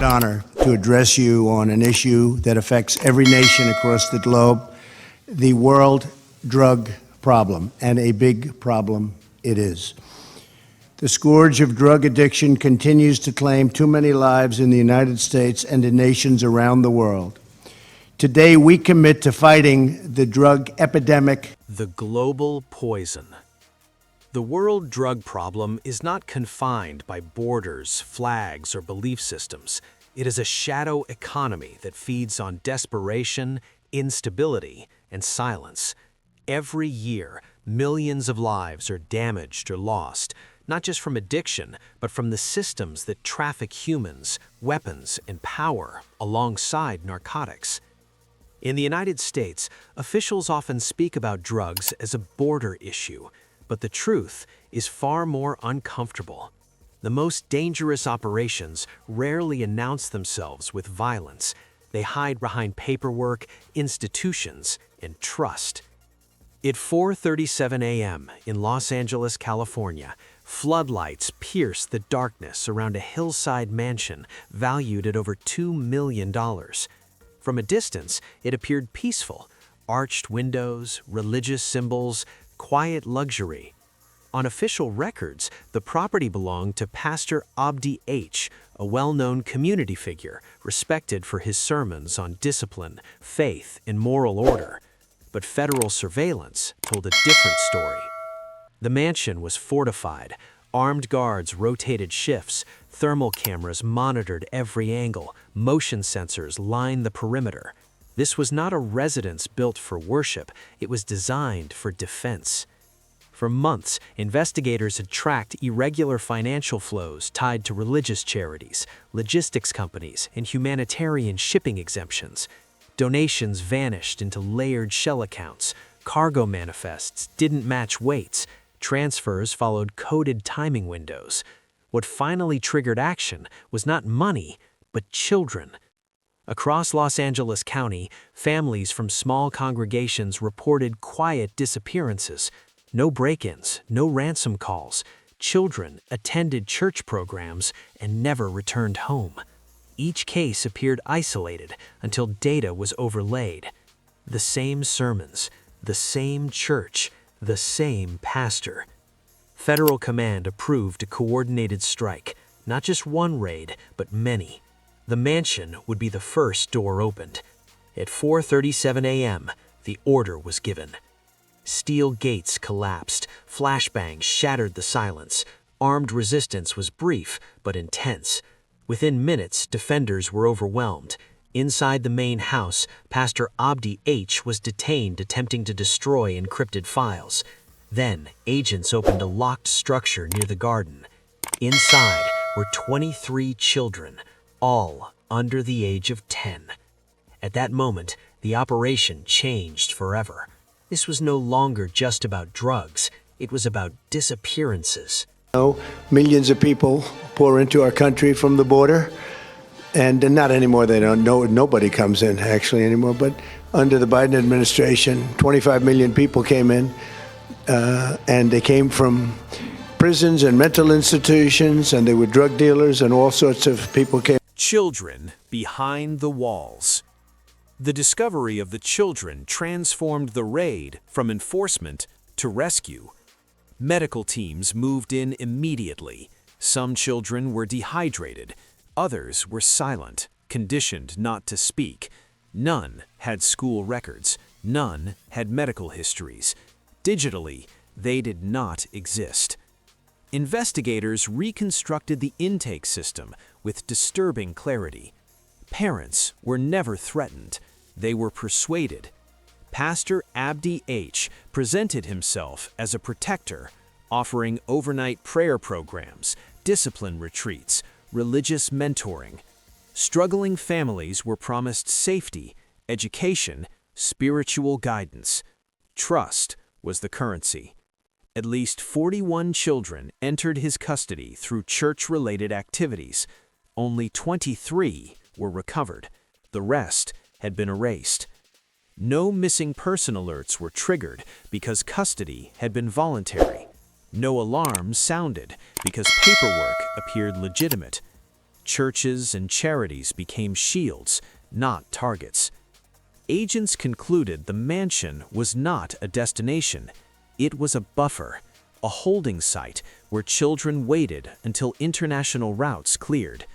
honor to address you on an issue that affects every nation across the globe, the world drug problem, and a big problem it is. The scourge of drug addiction continues to claim too many lives in the United States and in nations around the world. Today, we commit to fighting the drug epidemic. The global poison. The world drug problem is not confined by borders, flags, or belief systems. It is a shadow economy that feeds on desperation, instability, and silence. Every year, millions of lives are damaged or lost, not just from addiction, but from the systems that traffic humans, weapons, and power alongside narcotics. In the United States, officials often speak about drugs as a border issue, but the truth is far more uncomfortable. The most dangerous operations rarely announce themselves with violence. They hide behind paperwork, institutions, and trust. At 4:37 a.m. in Los Angeles, California, floodlights pierced the darkness around a hillside mansion valued at over $2 million. From a distance, it appeared peaceful. Arched windows, religious symbols, quiet luxury. On official records, the property belonged to Pastor Abdi H., a well-known community figure, respected for his sermons on discipline, faith, and moral order. But federal surveillance told a different story. The mansion was fortified. Armed guards rotated shifts, thermal cameras monitored every angle, motion sensors lined the perimeter. This was not a residence built for worship, it was designed for defense. For months, investigators had tracked irregular financial flows tied to religious charities, logistics companies, and humanitarian shipping exemptions. Donations vanished into layered shell accounts, cargo manifests didn't match weights, transfers followed coded timing windows. What finally triggered action was not money, but children. Across Los Angeles County, families from small congregations reported quiet disappearances. No break-ins, no ransom calls. Children attended church programs and never returned home. Each case appeared isolated until data was overlaid. The same sermons, the same church, the same pastor. Federal command approved a coordinated strike, not just one raid, but many. The mansion would be the first door opened. At 4:37 a.m., the order was given. Steel gates collapsed, flashbangs shattered the silence. Armed resistance was brief but intense. Within minutes, defenders were overwhelmed. Inside the main house, Pastor Abdi H. was detained attempting to destroy encrypted files. Then, agents opened a locked structure near the garden. Inside were 23 children, all under the age of 10. At that moment, the operation changed forever. This was no longer just about drugs, it was about disappearances. Millions of people pour into our country from the border, and not anymore. They don't know. Nobody comes in actually anymore. But under the Biden administration, 25 million people came in, and they came from prisons and mental institutions, and they were drug dealers, and all sorts of people came. Children behind the walls. The discovery of the children transformed the raid from enforcement to rescue. Medical teams moved in immediately. Some children were dehydrated. Others were silent, conditioned not to speak. None had school records. None had medical histories. Digitally, they did not exist. Investigators reconstructed the intake system with disturbing clarity. Parents were never threatened. They were persuaded. Pastor Abdi H. presented himself as a protector, offering overnight prayer programs, discipline retreats, religious mentoring. Struggling families were promised safety, education, spiritual guidance. Trust was the currency. At least 41 children entered his custody through church-related activities. Only 23 were recovered. The rest had been erased. No missing person alerts were triggered because custody had been voluntary. No alarms sounded because paperwork appeared legitimate. Churches and charities became shields, not targets. Agents concluded the mansion was not a destination. It was a buffer, a holding site where children waited until international routes cleared.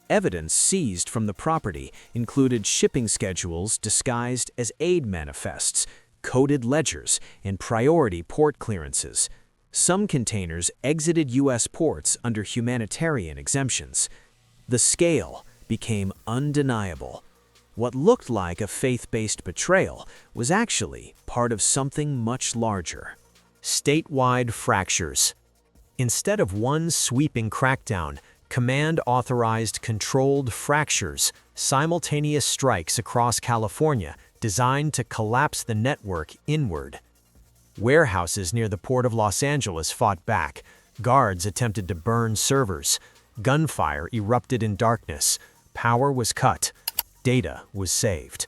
Evidence seized from the property included shipping schedules disguised as aid manifests, coded ledgers, and priority port clearances. Some containers exited U.S. ports under humanitarian exemptions. The scale became undeniable. What looked like a faith-based betrayal was actually part of something much larger. Statewide fractures. Instead of one sweeping crackdown, command authorized controlled fractures, simultaneous strikes across California designed to collapse the network inward. Warehouses near the Port of Los Angeles fought back. Guards attempted to burn servers. Gunfire erupted in darkness. Power was cut. Data was saved.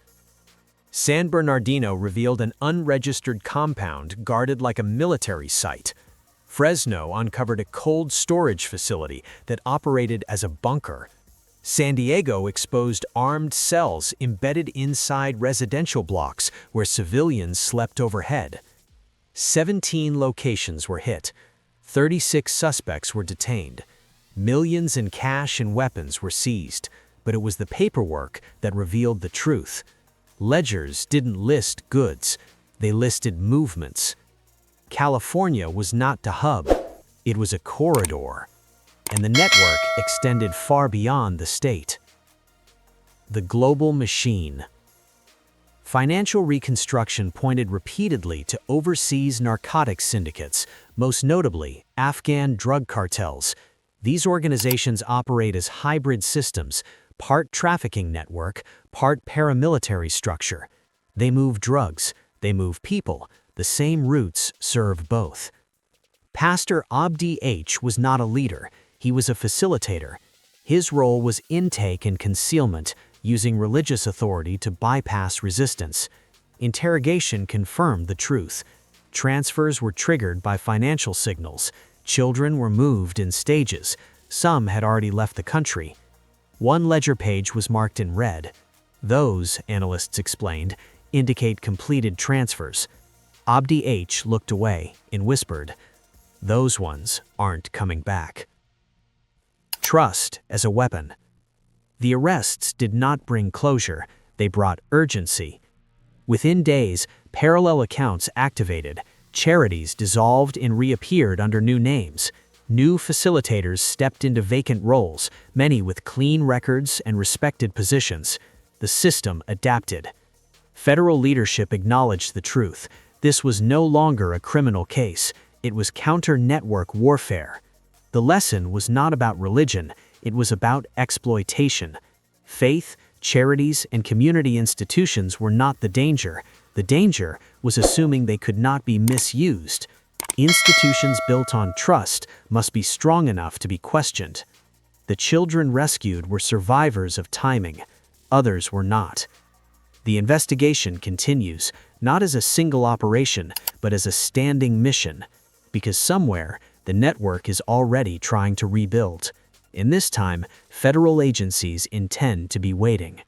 San Bernardino revealed an unregistered compound guarded like a military site. Fresno uncovered a cold storage facility that operated as a bunker. San Diego exposed armed cells embedded inside residential blocks where civilians slept overhead. 17 locations were hit. 36 suspects were detained. Millions in cash and weapons were seized, but it was the paperwork that revealed the truth. Ledgers didn't list goods, they listed movements. California was not the hub, it was a corridor, and the network extended far beyond the state. The global machine. Financial reconstruction pointed repeatedly to overseas narcotics syndicates, most notably Afghan drug cartels. These organizations operate as hybrid systems, part trafficking network, part paramilitary structure. They move drugs, they move people. The same routes serve both. Pastor Abdi H. was not a leader, he was a facilitator. His role was intake and concealment, using religious authority to bypass resistance. Interrogation confirmed the truth. Transfers were triggered by financial signals. Children were moved in stages. Some had already left the country. One ledger page was marked in red. Those, analysts explained, indicate completed transfers. Abdi H. looked away and whispered, "Those ones aren't coming back." Trust as a weapon. The arrests did not bring closure, they brought urgency. Within days, parallel accounts activated, charities dissolved and reappeared under new names. New facilitators stepped into vacant roles, many with clean records and respected positions. The system adapted. Federal leadership acknowledged the truth. This was no longer a criminal case, it was counter-network warfare. The lesson was not about religion, it was about exploitation. Faith, charities, and community institutions were not the danger. The danger was assuming they could not be misused. Institutions built on trust must be strong enough to be questioned. The children rescued were survivors of timing. Others were not. The investigation continues, not as a single operation, but as a standing mission. Because somewhere, the network is already trying to rebuild. And this time, federal agencies intend to be waiting.